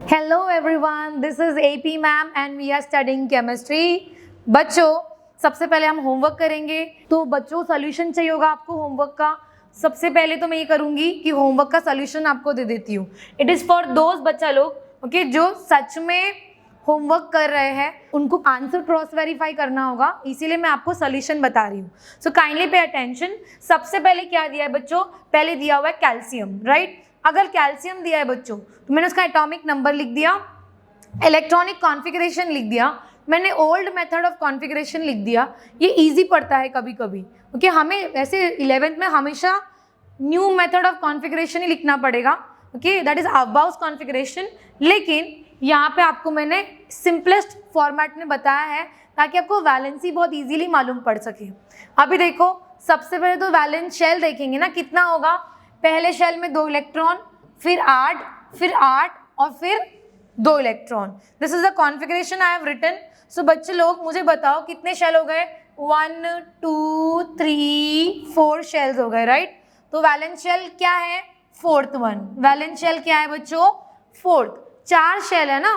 Hello everyone, this is AP ma'am and we are studying chemistry. बच्चों सबसे पहले हम होमवर्क करेंगे, तो बच्चों सोल्यूशन चाहिए होगा आपको होमवर्क का। सबसे पहले तो मैं ये करूँगी कि होमवर्क का सोल्यूशन आपको दे देती हूँ। इट इज़ फॉर दोज बच्चा लोग ओके जो सच में होमवर्क कर रहे हैं, उनको आंसर क्रॉस वेरीफाई करना होगा, इसीलिए मैं आपको सोल्यूशन बता रही हूँ। So kindly pay attention. सबसे पहले क्या दिया है बच्चों, पहले दिया हुआ है कैल्शियम, राइट। अगर कैल्शियम दिया है बच्चों तो मैंने उसका एटॉमिक नंबर लिख दिया, इलेक्ट्रॉनिक कॉन्फ़िगरेशन लिख दिया, मैंने ओल्ड मेथड ऑफ कॉन्फ़िगरेशन लिख दिया। ये इजी पड़ता है कभी कभी, ओके हमें वैसे 11th में हमेशा न्यू मेथड ऑफ कॉन्फ़िगरेशन ही लिखना पड़ेगा, okay that is about configuration. लेकिन यहाँ पे आपको मैंने सिंपलेस्ट फॉर्मेट में बताया है ताकि आपको वैलेंसी बहुत इजीली मालूम पड़ सके। अभी देखो सबसे पहले तो वैलेंस शेल देखेंगे ना, कितना होगा। पहले शेल में 2 इलेक्ट्रॉन, फिर 8 और फिर 2 electron. This is the configuration I have written. So बच्चे लोग मुझे बताओ कितने शेल हो गए, 1 2 3 4 शेल्स हो गए, राइट। तो वैलेंस शेल क्या है, 4th वन। वैलेंस शेल क्या है बच्चों, 4th। 4 शेल है ना,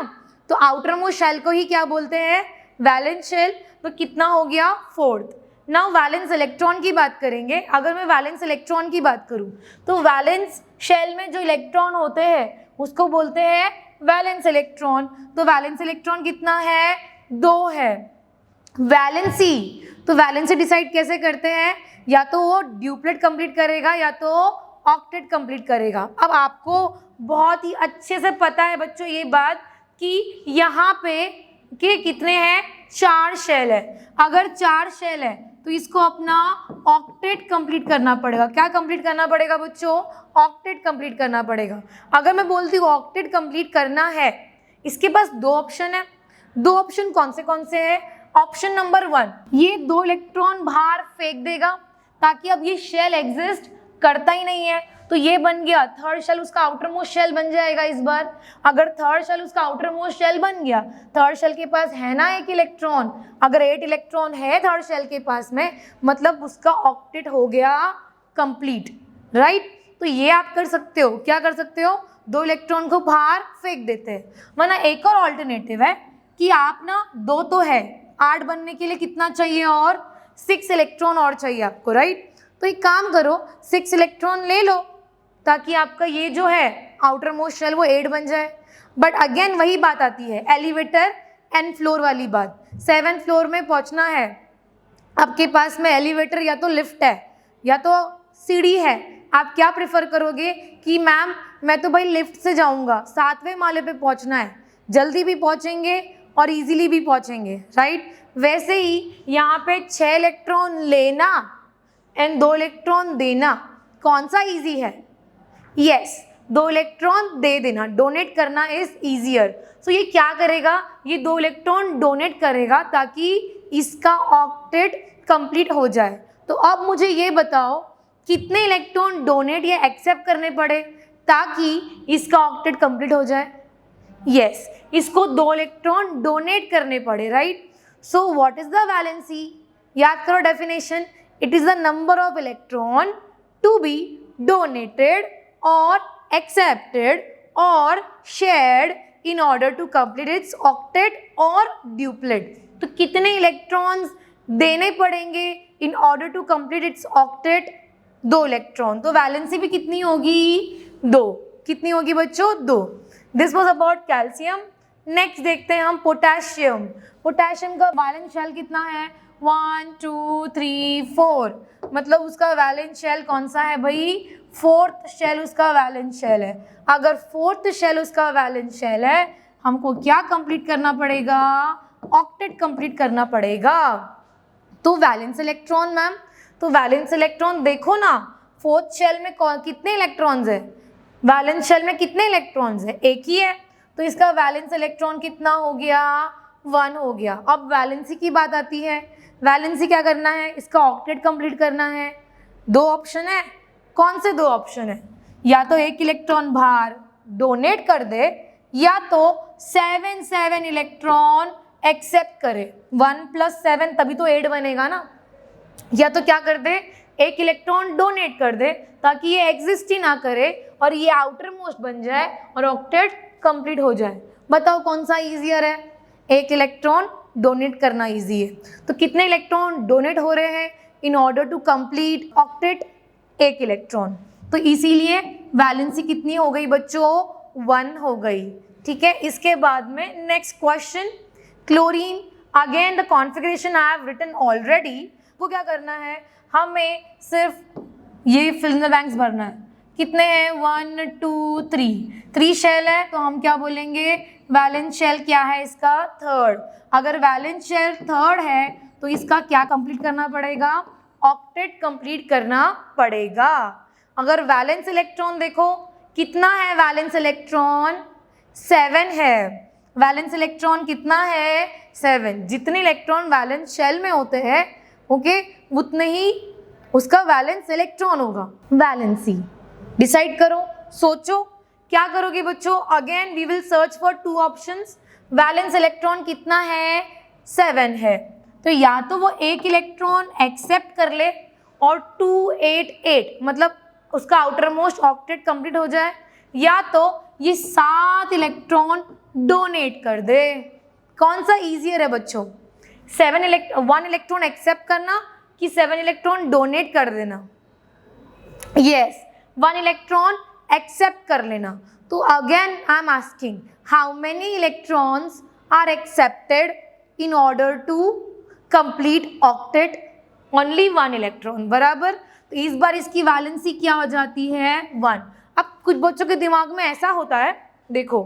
तो आउटर मोस्ट शेल को ही क्या बोलते हैं, वैलेंस शेल। तो कितना हो गया, 4th। नाउ वैलेंस इलेक्ट्रॉन की बात करेंगे। अगर मैं वैलेंस इलेक्ट्रॉन की बात करूं तो वैलेंस शेल में जो इलेक्ट्रॉन होते हैं उसको बोलते हैं वैलेंस इलेक्ट्रॉन। तो वैलेंस इलेक्ट्रॉन कितना है, 2 है। वैलेंसी, तो वैलेंसी डिसाइड कैसे करते हैं, या तो वो ड्यूप्लेट कंप्लीट करेगा या तो ऑक्टेट कंप्लीट करेगा। अब आपको बहुत ही अच्छे से पता है बच्चों ये बात कि यहाँ पे कि कितने हैं, 4 शेल है। अगर 4 शेल है तो इसको अपना ऑक्टेट कंप्लीट करना पड़ेगा। क्या कंप्लीट करना पड़ेगा बच्चों, ऑक्टेट कंप्लीट करना पड़ेगा। अगर मैं बोलती हूँ ऑक्टेट कंप्लीट करना है, इसके पास 2 ऑप्शन है। 2 ऑप्शन कौन से हैं, ऑप्शन नंबर 1, ये 2 इलेक्ट्रॉन बाहर फेंक देगा ताकि अब ये शेल एग्जिस्ट करता ही नहीं है। तो ये बन गया 3rd शेल, उसका आउटर मोस्ट शेल बन जाएगा इस बार। अगर 3rd शेल उसका आउटर मोस्ट शेल बन गया, 3rd शेल के पास है ना 1 इलेक्ट्रॉन, अगर 8 इलेक्ट्रॉन है 3rd शेल के पास में, मतलब उसका ऑक्टेट हो गया कंप्लीट, राइट। तो ये आप कर सकते हो, क्या कर सकते हो, 2 इलेक्ट्रॉन को बाहर फेंक देते हैं। वरना एक और ऑल्टरनेटिव है कि आप ना 2 तो है, 8 बनने के लिए कितना चाहिए, और 6 इलेक्ट्रॉन और चाहिए आपको, राइट। तो एक काम करो, 6 इलेक्ट्रॉन ले लो ताकि आपका ये जो है आउटर मोस्ट शेल वो 8 बन जाए। बट अगेन वही बात आती है, एलिवेटर एंड फ्लोर वाली बात। 7th फ्लोर में पहुंचना है, आपके पास में एलिवेटर या तो लिफ्ट है या तो सीढ़ी है। आप क्या प्रेफर करोगे कि मैम मैं तो भाई लिफ्ट से जाऊंगा, 7वें माले पे पहुंचना है, जल्दी भी पहुंचेंगे और इजीली भी पहुंचेंगे, राइट। वैसे ही यहाँ पे 6 इलेक्ट्रॉन लेना एंड 2 इलेक्ट्रॉन देना, कौन सा इजी है, यस 2 इलेक्ट्रॉन दे देना, डोनेट करना इज ईजियर। सो ये क्या करेगा, ये 2 इलेक्ट्रॉन डोनेट करेगा ताकि इसका ऑक्टेट कंप्लीट हो जाए। तो अब मुझे ये बताओ कितने इलेक्ट्रॉन डोनेट या एक्सेप्ट करने पड़े ताकि इसका ऑक्टेट कंप्लीट हो जाए, यस इसको 2 इलेक्ट्रॉन डोनेट करने पड़े, right. So what is the valency, याद करो definition, it is the number of electron to be donated or accepted or shared in order to complete its octet or duplet। तो कितने electrons देने पड़ेंगे in order to complete its octet, 2 electron. तो valency भी कितनी होगी, 2। कितनी होगी बच्चों, 2। This was about calcium. Next देखते हैं हम पोटेशियम। पोटेशियम का वैलेंस शेल कितना है, 1 2 3 4, मतलब उसका वैलेंस शेल कौन सा है भाई, 4th शेल उसका वैलेंस शेल है। अगर 4th शेल उसका वैलेंस शेल है, हमको क्या कंप्लीट करना पड़ेगा, ऑक्टेट कंप्लीट करना पड़ेगा। तो वैलेंस इलेक्ट्रॉन मैम, तो वैलेंस इलेक्ट्रॉन देखो ना, 4th शेल में कितने इलेक्ट्रॉन्स है, वैलेंस शेल में कितने इलेक्ट्रॉन्स है, 1 ही है। तो इसका वैलेंस इलेक्ट्रॉन कितना हो गया, 1 हो गया। अब वैलेंसी की बात आती है, वैलेंसी क्या करना है, इसका ऑक्टेट कंप्लीट करना है। 2 ऑप्शन है, कौन से 2 ऑप्शन है, या तो 1 इलेक्ट्रॉन बाहर डोनेट कर दे या तो 7 इलेक्ट्रॉन एक्सेप्ट करे। 1 + 7 तभी तो 8 बनेगा ना। या तो क्या कर दे, 1 इलेक्ट्रॉन डोनेट कर दे ताकि ये एग्जिस्ट ही ना करे और ये आउटर मोस्ट बन जाए और ऑक्टेट कंप्लीट हो जाए। बताओ कौन सा ईजियर है? एक इलेक्ट्रॉन डोनेट करना ईजी है। तो कितने इलेक्ट्रॉन डोनेट हो रहे हैं in order to complete octet? एक इलेक्ट्रॉन। तो इसीलिए वैलेंसी कितनी हो गई बच्चों? 1 हो गई। ठीक है, इसके बाद में next question, chlorine. Again the configuration I have written already. वो क्या करना है, हमें सिर्फ ये फिल इन द ब्लैंक्स भरना है। कितने हैं? 1 2 3 शेल है, तो हम क्या बोलेंगे? वैलेंस शेल क्या है इसका? थर्ड। अगर वैलेंस शेल थर्ड है तो इसका क्या कंप्लीट करना पड़ेगा? ऑक्टेट कंप्लीट करना पड़ेगा। अगर वैलेंस इलेक्ट्रॉन देखो कितना है, वैलेंस इलेक्ट्रॉन 7 है। वैलेंस इलेक्ट्रॉन कितना है? 7। जितने इलेक्ट्रॉन वैलेंस शेल में होते हैं ओके, उतने ही उसका वैलेंस इलेक्ट्रॉन होगा। वैलेंसी डिसाइड करो, सोचो क्या करोगे बच्चों? Again we will search for 2 options. Valence electron कितना है? 7 है। तो या तो वो एक इलेक्ट्रॉन एक्सेप्ट कर ले और 2 8 8 मतलब उसका आउटर मोस्ट ऑक्टेट कंप्लीट हो जाए, या तो ये 7 इलेक्ट्रॉन डोनेट कर दे। कौन सा इजियर है बच्चों? 1 इलेक्ट्रॉन एक्सेप्ट करना कि 7 इलेक्ट्रॉन डोनेट कर देना? यस, 1 इलेक्ट्रॉन एक्सेप्ट कर लेना। तो again I am asking how many electrons are accepted in order to complete octet? Only 1 electron, बराबर। तो इस बार इसकी वैलेंसी क्या हो जाती है? 1। अब कुछ बच्चों के दिमाग में ऐसा होता है, देखो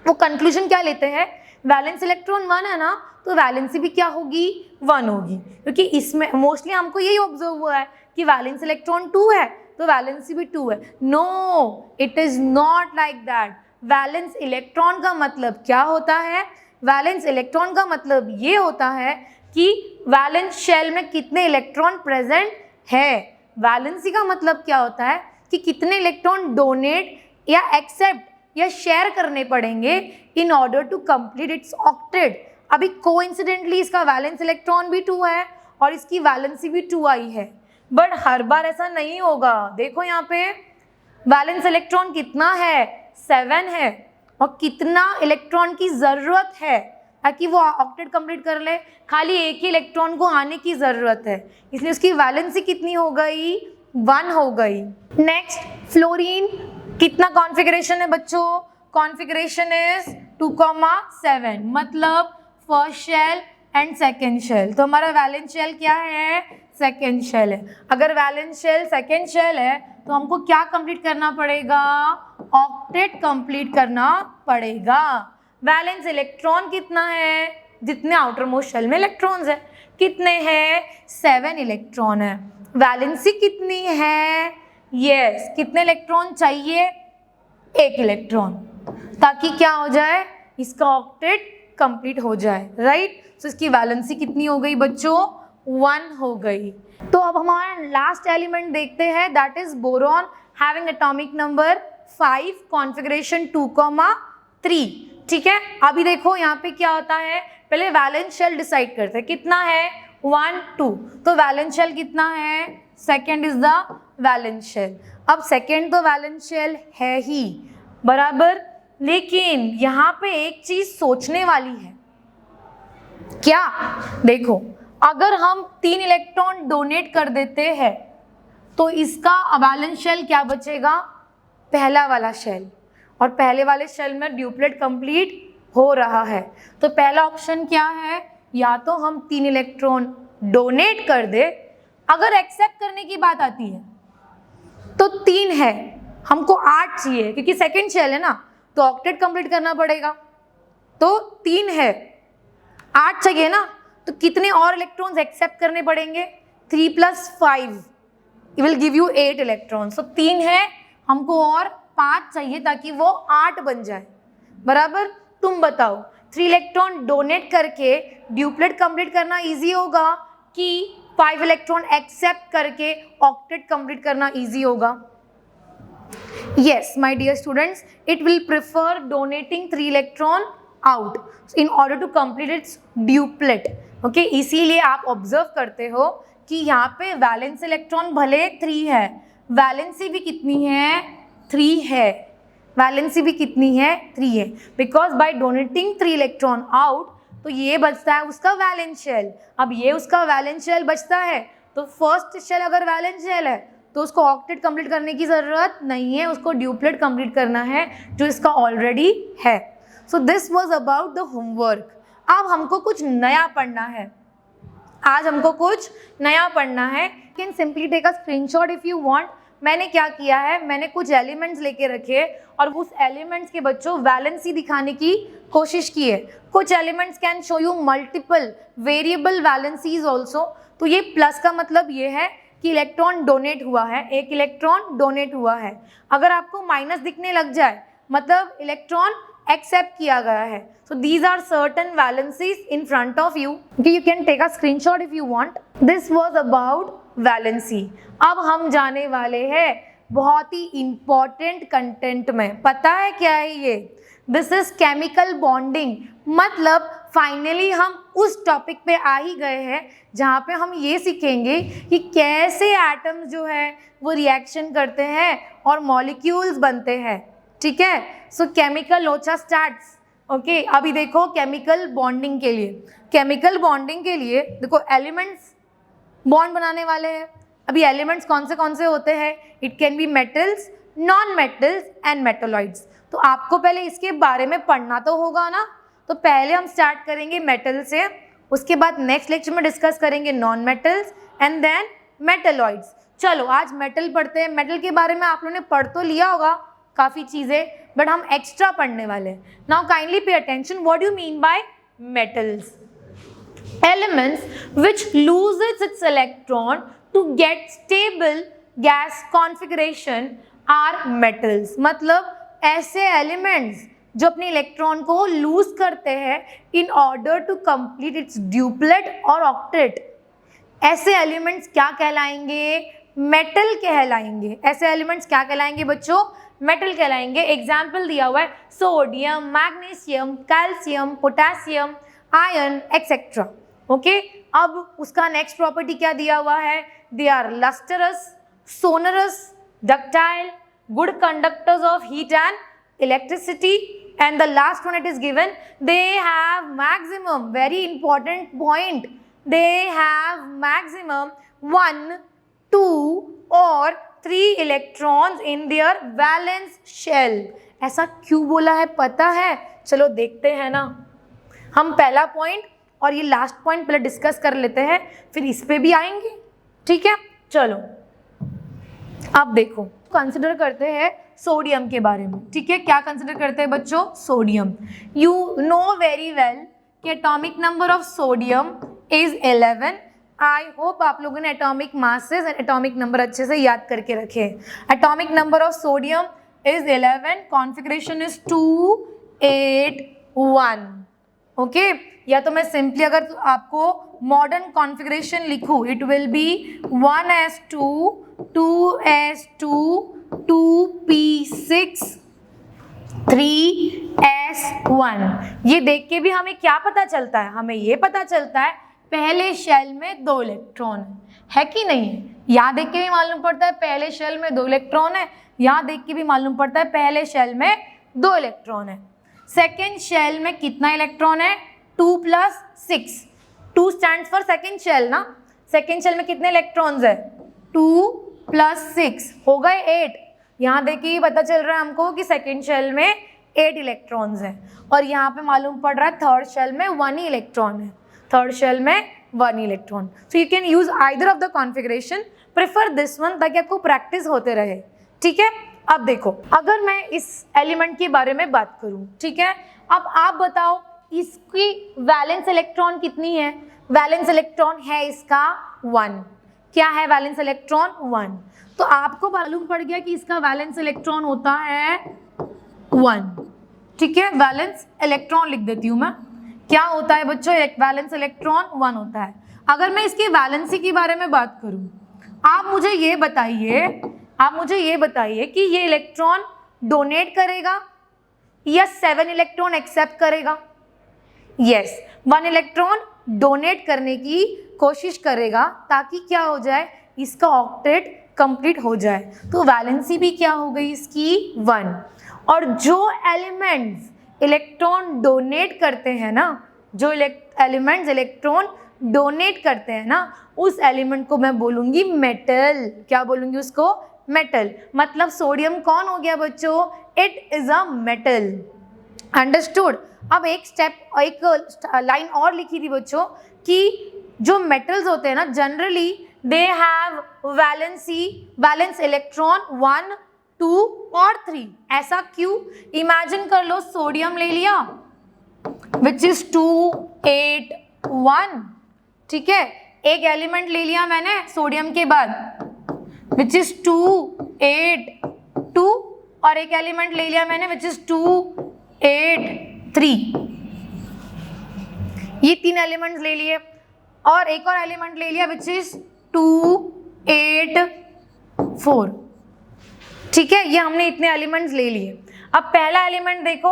वो कंक्लूजन क्या लेते हैं, वैलेंस इलेक्ट्रॉन 1 है ना, तो वैलेंसी भी क्या होगी? 1 होगी। क्योंकि इसमें मोस्टली हमको यही ऑब्जर्व हुआ है कि वैलेंस इलेक्ट्रॉन 2 है तो वैलेंसी भी 2 है। No, it is not like that. Valence electron का मतलब क्या होता है? वैलेंस इलेक्ट्रॉन का मतलब ये होता है कि वैलेंस शेल में कितने इलेक्ट्रॉन प्रेजेंट है। वैलेंसी का मतलब क्या होता है कि कितने इलेक्ट्रॉन डोनेट या एक्सेप्ट या शेयर करने पड़ेंगे in order to complete its octet. अभी कोइंसिडेंटली इसका वैलेंस इलेक्ट्रॉन भी 2 है और इसकी वैलेंसी भी 2 आई है, बट हर बार ऐसा नहीं होगा। देखो यहाँ पे वैलेंस इलेक्ट्रॉन कितना है? 7 है। और कितना इलेक्ट्रॉन की ज़रूरत है ताकि वो ऑक्टेट कंप्लीट कर ले? खाली एक ही इलेक्ट्रॉन को आने की ज़रूरत है, इसलिए उसकी वैलेंसी कितनी हो गई? 1 हो गई। Next, fluorine. कितना कॉन्फ़िगरेशन है बच्चों? कॉन्फ़िगरेशन इज 2,7, मतलब first shell and second shell. तो हमारा वैलेंस शेल क्या है? सेकेंड शेल है। अगर वैलेंस शेल सेकेंड शेल है तो हमको क्या कंप्लीट करना पड़ेगा? ऑक्टेट कंप्लीट करना पड़ेगा। वैलेंस इलेक्ट्रॉन कितना है? जितने आउटर मोस्ट शेल में इलेक्ट्रॉन्स है। कितने हैं? 7 इलेक्ट्रॉन है। वैलेंसी कितनी है? यस, कितने इलेक्ट्रॉन चाहिए? एक इलेक्ट्रॉन, ताकि क्या हो जाए? इसका ऑक्टेट कंप्लीट हो जाए, राइट। तो इसकी वैलेंसी कितनी हो गई बच्चों? 1 हो गई। तो अब हमारा लास्ट एलिमेंट देखते हैं, that is boron, having atomic number 5, configuration 2,3। ठीक है, अभी देखो यहाँ पे क्या होता है, पहले वैलेंस शेल डिसाइड करते हैं कितना है? 1 2। तो वैलेंस शेल कितना है? Second is the valence shell. अब सेकेंड तो वैलेंस शेल है ही, बराबर, लेकिन यहाँ पे एक चीज सोचने वाली है। क्या? देखो, अगर हम 3 इलेक्ट्रॉन डोनेट कर देते हैं तो इसका वैलेंस शेल क्या बचेगा? पहला वाला शेल, और पहले वाले शेल में ड्यूप्लेट कंप्लीट हो रहा है। तो पहला ऑप्शन क्या है? या तो हम 3 इलेक्ट्रॉन डोनेट कर दे। अगर एक्सेप्ट करने की बात आती है तो 3 है, हमको 8 चाहिए क्योंकि सेकेंड शेल है ना, तो ऑक्टेट कंप्लीट करना पड़ेगा। तो 3 है, 8 चाहिए ना, तो कितने और इलेक्ट्रॉन्स एक्सेप्ट करने पड़ेंगे? 3 + 5 विल गिव यू 8 इलेक्ट्रॉन्स। तो 3 है, हमको और 5 चाहिए ताकि वो 8 बन जाए, बराबर। तुम बताओ 3 इलेक्ट्रॉन डोनेट करके ड्यूप्लेट कंप्लीट करना इजी होगा कि 5 इलेक्ट्रॉन एक्सेप्ट करके ऑक्टेट कंप्लीट करना इजी होगा? Yes, my dear students, it will prefer donating 3 electron out in order to complete its duplet. Okay, इसीलिए आप ऑब्जर्व करते हो कि यहाँ पे वैलेंस इलेक्ट्रॉन भले 3 है, वैलेंसी भी कितनी है? 3 है, वैलेंसी भी कितनी है 3 है, because by donating 3 electron out तो ये बचता है उसका वैलेंस शेल। अब ये उसका वैलेंस शेल बचता है तो फर्स्ट शेल अगर वैलेंस शेल है तो उसको ऑक्टेट कंप्लीट करने की ज़रूरत नहीं है, उसको ड्यूप्लेट कंप्लीट करना है जो इसका ऑलरेडी है। So this was about the homework. अब हमको कुछ नया पढ़ना है, आज हमको कुछ नया पढ़ना है। Can simply take a screenshot if you want. मैंने क्या किया है, मैंने कुछ एलिमेंट्स लेके रखे और उस एलिमेंट्स के बच्चों वैलेंसी दिखाने की कोशिश की है। कुछ elements can show you multiple variable valencies also. तो ये प्लस का मतलब ये है कि इलेक्ट्रॉन डोनेट हुआ है, एक इलेक्ट्रॉन डोनेट हुआ है। अगर आपको माइनस दिखने लग जाए मतलब इलेक्ट्रॉन एक्सेप्ट किया गया है। So these are certain valencies in front of you, you can take a screenshot if you want. This was about valency. अब हम जाने वाले हैं बहुत ही इंपॉर्टेंट कंटेंट में। पता है क्या है ये? This is chemical bonding. मतलब फाइनली हम उस टॉपिक पे आ ही गए हैं जहाँ पे हम ये सीखेंगे कि कैसे एटम्स जो है वो रिएक्शन करते हैं और मॉलिक्यूल्स बनते हैं। ठीक है, सो केमिकल लोचा स्टार्ट्स। ओके, अभी देखो केमिकल बॉन्डिंग के लिए, केमिकल बॉन्डिंग के लिए देखो एलिमेंट्स बॉन्ड बनाने वाले हैं। अभी एलिमेंट्स कौन से होते हैं? It can be metals, non metals and metalloids. तो आपको पहले इसके बारे में पढ़ना तो होगा ना। तो पहले हम स्टार्ट करेंगे मेटल से, उसके बाद नेक्स्ट लेक्चर में डिस्कस करेंगे non metals and then metalloids. चलो आज मेटल पढ़ते हैं। मेटल के बारे में आप लोगों ने पढ़ तो लिया होगा काफ़ी चीज़ें, बट हम एक्स्ट्रा पढ़ने वाले हैं। Now kindly pay attention, what do you mean by metals? Elements which loses its electron to get stable gas configuration are metals। मतलब ऐसे एलिमेंट्स जो अपने इलेक्ट्रॉन को लूज करते हैं in order to complete its duplet और octet, ऐसे elements क्या कहलाएंगे? मेटल कहलाएंगे। ऐसे एलिमेंट्स क्या कहलाएंगे बच्चों? मेटल कहलाएंगे। एग्जाम्पल दिया हुआ है sodium, magnesium, calcium, potassium, iron etcetera. Okay, अब उसका नेक्स्ट प्रॉपर्टी क्या दिया हुआ है? They are lustrous, sonorous, ductile, good conductors of heat and electricity, and the last one it is given they have maximum, very important point, they have maximum 1, 2 और 3 electrons in their valence shell. ऐसा क्यों बोला है पता है? चलो देखते हैं ना। हम पहला पॉइंट और ये लास्ट पॉइंट पहले डिस्कस कर लेते हैं, फिर इस पे भी आएंगे। ठीक है, चलो अब देखो कंसिडर करते हैं सोडियम के बारे में। ठीक है, क्या कंसिडर करते हैं बच्चों? Sodium. You know very well कि atomic number of sodium is 11। I hope आप लोगों ने atomic masses and atomic number अच्छे से याद करके रखे। Atomic number of sodium is 11, configuration is 2, 8, 1। Okay, या तो मैं सिंपली अगर आपको मॉडर्न कॉन्फ़िगरेशन लिखूँ, it will be 1s2, 2s2, 2p6, 3s1। ये देख के भी हमें क्या पता चलता है? हमें ये पता चलता है पहले शेल में 2 इलेक्ट्रॉन है कि नहीं? यहाँ देख के भी मालूम पड़ता है पहले शेल में 2 इलेक्ट्रॉन है, यहाँ देख के भी मालूम पड़ता है पहले शेल में 2 इलेक्ट्रॉन है। सेकेंड शेल में कितना इलेक्ट्रॉन है? 2 + 6। 2 स्टैंड्स फॉर सेकेंड शेल ना। सेकेंड शेल में कितने इलेक्ट्रॉन्स है? 2 + 6 हो गए 8। यहाँ देखिए पता चल रहा है हमको कि सेकेंड शेल में 8 इलेक्ट्रॉन्स हैं और यहाँ पे मालूम पड़ रहा है थर्ड शेल में 1 ही इलेक्ट्रॉन है। थर्ड शेल में 1 ही electron. So you can use either of the configuration, prefer this one ताकि आपको प्रैक्टिस होते रहे। ठीक है, अब देखो अगर मैं इस एलिमेंट के बारे में बात करूं, ठीक है, अब आप बताओ इसकी वैलेंस इलेक्ट्रॉन कितनी है? वैलेंस इलेक्ट्रॉन है इसका 1। क्या है वैलेंस इलेक्ट्रॉन? 1। तो आपको मालूम पड़ गया कि इसका वैलेंस इलेक्ट्रॉन होता है 1। ठीक है, वैलेंस इलेक्ट्रॉन लिख देती हूँ मैं। क्या होता है बच्चों? वैलेंस इलेक्ट्रॉन 1 होता है। अगर मैं इसकी वैलेंसी के बारे में बात करूँ, आप मुझे ये बताइए कि ये इलेक्ट्रॉन डोनेट करेगा या 7 इलेक्ट्रॉन एक्सेप्ट करेगा? यस, 1 इलेक्ट्रॉन डोनेट करने की कोशिश करेगा ताकि क्या हो जाए? इसका ऑक्टेट कंप्लीट हो जाए। तो वैलेंसी भी क्या हो गई इसकी 1। और जो एलिमेंट्स इलेक्ट्रॉन डोनेट करते हैं ना, जो एलिमेंट्स इलेक्ट्रॉन डोनेट करते हैं ना, उस एलिमेंट को मैं बोलूँगी मेटल। क्या बोलूँगी उसको? मेटल। मतलब सोडियम कौन हो गया बच्चों? It is a metal. Understood. अब एक लाइन और लिखी थी बच्चों कि जो मेटल्स होते हैं ना, generally they have valence electron 1, 2 और 3। ऐसा क्यों? इमेजिन कर लो, सोडियम ले लिया विच इज 2, 8, 1, ठीक है। एक एलिमेंट ले लिया मैंने सोडियम के बाद विच इज 2, 8, 2, और एक एलिमेंट ले लिया मैंने विच इज 2, 8, 3। ये 3 एलिमेंट्स ले लिए, और एक और एलिमेंट ले लिया विच इज 2, 8, 4, ठीक है। ये हमने इतने एलिमेंट्स ले लिए। अब पहला एलिमेंट देखो,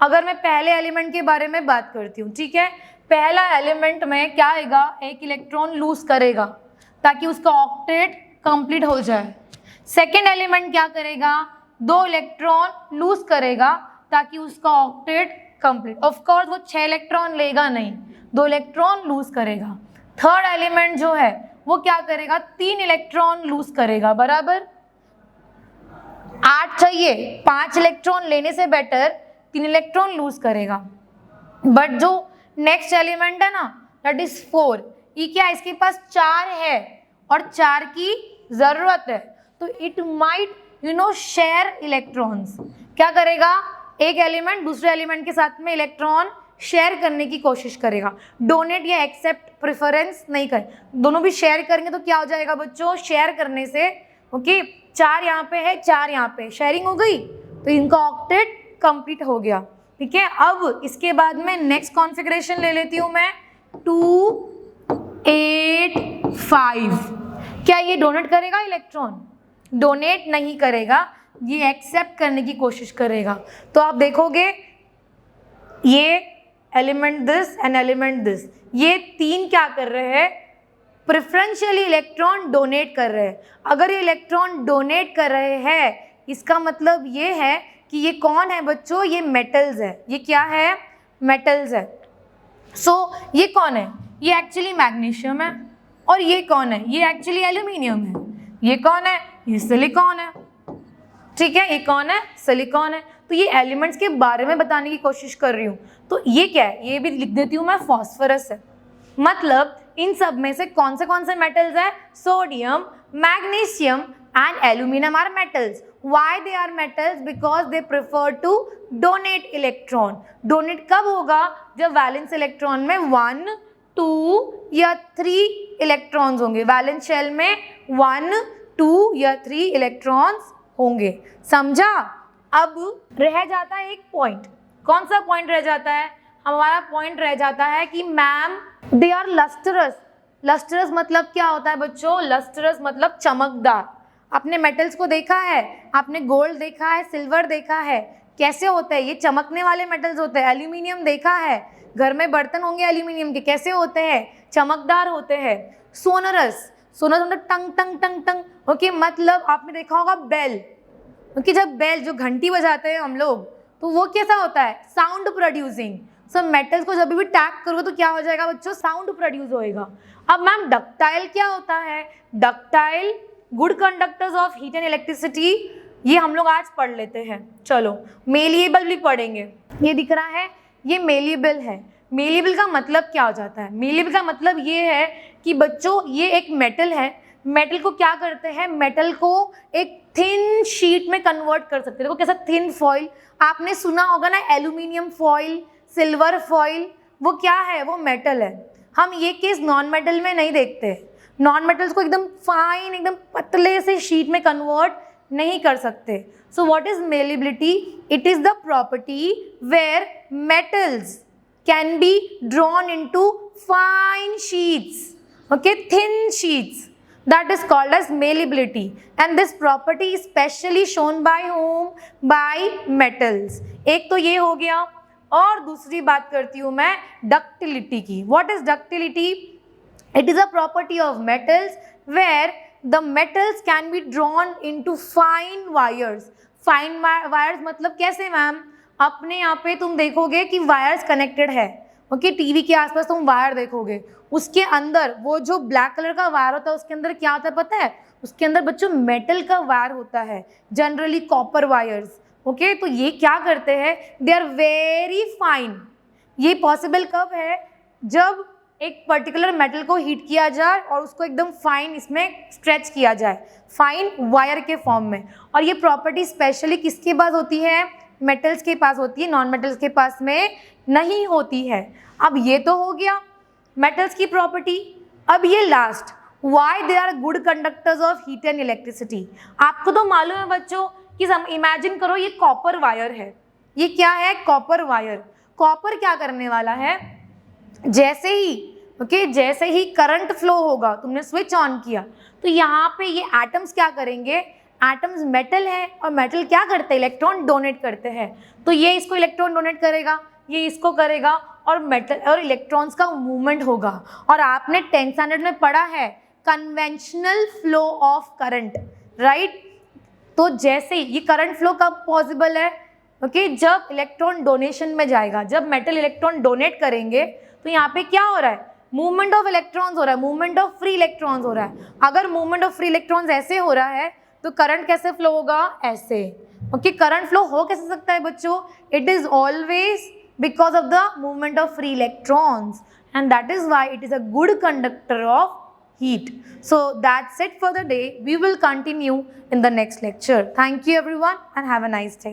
अगर मैं पहले एलिमेंट के बारे में बात करती हूँ, ठीक है। पहला एलिमेंट में क्या आएगा? एक इलेक्ट्रॉन लूज करेगा ताकि उसका ऑक्टेट कंप्लीट हो जाए। सेकेंड एलिमेंट क्या करेगा? 2 इलेक्ट्रॉन लूज करेगा ताकि उसका ऑक्टेट कंप्लीट। ऑफ कोर्स वो 6 इलेक्ट्रॉन लेगा नहीं, 2 इलेक्ट्रॉन लूज करेगा। थर्ड एलिमेंट जो है वो क्या करेगा? 3 इलेक्ट्रॉन लूज करेगा। बराबर 8 चाहिए, 5 इलेक्ट्रॉन लेने से बेटर 3 इलेक्ट्रॉन लूज करेगा। बट जो नेक्स्ट एलिमेंट है ना, दैट इज 4। ये क्या? इसके पास 4 है और 4 की जरूरत है, तो इट माइट शेयर इलेक्ट्रॉन्स। क्या करेगा? एक एलिमेंट दूसरे एलिमेंट के साथ में इलेक्ट्रॉन शेयर करने की कोशिश करेगा। डोनेट या एक्सेप्ट प्रेफरेंस नहीं करे, दोनों भी शेयर करेंगे। तो क्या हो जाएगा बच्चों? शेयर करने से ओके 4 यहाँ पे है, 4 यहाँ पे, शेयरिंग हो गई, तो इनका ऑक्टेट कंप्लीट हो गया, ठीक है। अब इसके बाद में नेक्स्ट कॉन्फ़िगरेशन ले लेती हूँ मैं 2, 8, 5। क्या ये डोनेट करेगा इलेक्ट्रॉन? डोनेट नहीं करेगा, ये एक्सेप्ट करने की कोशिश करेगा। तो आप देखोगे ये element this and element this, ये 3 क्या कर रहे हैं? प्रेफरेंशियली इलेक्ट्रॉन डोनेट कर रहे हैं। अगर ये इलेक्ट्रॉन डोनेट कर रहे हैं, इसका मतलब ये है कि ये कौन है बच्चों? ये मेटल्स है। ये क्या है? मेटल्स है। सो ये कौन है? ये एक्चुअली मैग्नीशियम है। और ये कौन है? ये एक्चुअली एल्यूमिनियम है। ये कौन है? ये सिलिकॉन है, ठीक है। ये कौन है? सिलिकॉन है। तो ये एलिमेंट्स के बारे में बताने की कोशिश कर रही हूँ। तो ये क्या है? ये भी लिख देती हूँ मैं, फॉस्फोरस है। मतलब इन सब में से कौन से मेटल्स है? Sodium, magnesium and aluminium are metals. Why they are metals? Because they prefer to donate electron. Donate कब होगा? जब वैलेंस इलेक्ट्रॉन में 1, 2 या 3 इलेक्ट्रॉन्स होंगे। वैलेंस शेल में 1, 2 या 3 इलेक्ट्रॉन्स होंगे। समझा? अब रह जाता है एक पॉइंट। कौन सा पॉइंट रह जाता है? हमारा पॉइंट रह जाता है कि ma'am they are lustrous. Lustrous मतलब क्या होता है बच्चों? लस्टरस मतलब चमकदार। आपने मेटल्स को देखा है, आपने गोल्ड देखा है, सिल्वर देखा है, कैसे होते हैं? ये चमकने वाले मेटल्स होते हैं। एल्यूमिनियम देखा है, घर में बर्तन होंगे एल्यूमिनियम के, कैसे होते हैं? चमकदार होते हैं। सोनरस मतलब टंग टंग टंग टंग, ओके। मतलब आपने देखा होगा बेल, क्योंकि जब बेल जो घंटी बजाते हैं हम लोग, तो वो कैसा होता है? Sound producing. सो मेटल्स को जब भी टैग करोगे तो क्या हो जाएगा बच्चों? साउंड प्रोड्यूस होएगा। अब मैम डक्टाइल क्या होता है? Ductile good conductors of heat and electricity, ये हम लोग आज पढ़ लेते हैं। चलो मेलिएबल भी पढ़ेंगे। ये दिख रहा है, ये मेलिएबल है। मेलिएबल का मतलब क्या हो जाता है? मेलिएबल का मतलब ये है कि बच्चों ये एक मेटल है। मेटल को क्या करते हैं? मेटल को एक थिन शीट में कन्वर्ट कर सकते हैं। देखो कैसा थिन फॉइल, आपने सुना होगा ना, एल्यूमिनियम फॉइल, सिल्वर फॉइल, वो क्या है? वो मेटल है। हम ये केस नॉन मेटल में नहीं देखते। नॉन मेटल्स को एकदम फाइन, एकदम पतले से शीट में कन्वर्ट नहीं कर सकते। So what is malleability? It is the property where metals can be drawn into fine sheets, okay, thin sheets, that is called as malleability, and this property is specially shown by whom? By metals. एक तो ये हो गया, और दूसरी बात करती हूँ मैं डक्टिलिटी की। What is ductility? It is a property of metals where the metals can be drawn into fine wires. Fine wires मतलब कैसे मैम? अपने यहाँ पे तुम देखोगे कि वायर्स कनेक्टेड है, ओके, टीवी के आसपास तुम वायर देखोगे, उसके अंदर वो जो ब्लैक कलर का वायर होता है उसके अंदर क्या होता है पता है? उसके अंदर बच्चों मेटल का वायर होता है, जनरली कॉपर वायर्स, ओके। तो ये क्या करते हैं? They are very fine. ये पॉसिबल कब है? जब एक पर्टिकुलर मेटल को हीट किया जाए और उसको एकदम फाइन इसमें स्ट्रेच किया जाए, फाइन वायर के फॉर्म में। और ये प्रॉपर्टी स्पेशली किसके पास होती है? मेटल्स के पास होती है, नॉन मेटल्स के पास में नहीं होती है। अब ये तो हो गया मेटल्स की प्रॉपर्टी। अब ये last, why they are good conductors of heat and electricity. आपको तो मालूम है बच्चों कि इमेजिन करो ये कॉपर वायर है। ये क्या है? Copper wire. कॉपर क्या करने वाला है? जैसे ही करंट फ्लो होगा, तुमने स्विच ऑन किया तो यहाँ पे ये एटम्स क्या करेंगे? एटम्स मेटल है और मेटल क्या करते हैं? इलेक्ट्रॉन डोनेट करते हैं। तो ये इसको इलेक्ट्रॉन डोनेट करेगा, ये इसको करेगा और मेटल और इलेक्ट्रॉन्स का मूवमेंट होगा। और आपने 10th स्टैंडर्ड में पढ़ा है conventional flow of current, right? तो जैसे ये करंट फ्लो कब पॉसिबल है? ओके, जब इलेक्ट्रॉन डोनेशन में जाएगा, जब मेटल इलेक्ट्रॉन डोनेट करेंगे तो यहाँ पे क्या हो रहा है? मूवमेंट ऑफ इलेक्ट्रॉन्स हो रहा है, मूवमेंट ऑफ फ्री इलेक्ट्रॉन्स हो रहा है। अगर मूवमेंट ऑफ फ्री इलेक्ट्रॉन्स ऐसे हो रहा है तो करंट कैसे फ्लो होगा? ऐसे। ओके, करंट फ्लो हो कैसे सकता है बच्चों? It is always because of the movement of free electrons, and that is why it is a good conductor of heat. So that's it for the day. We will continue in the next lecture. Thank you everyone and have a nice day.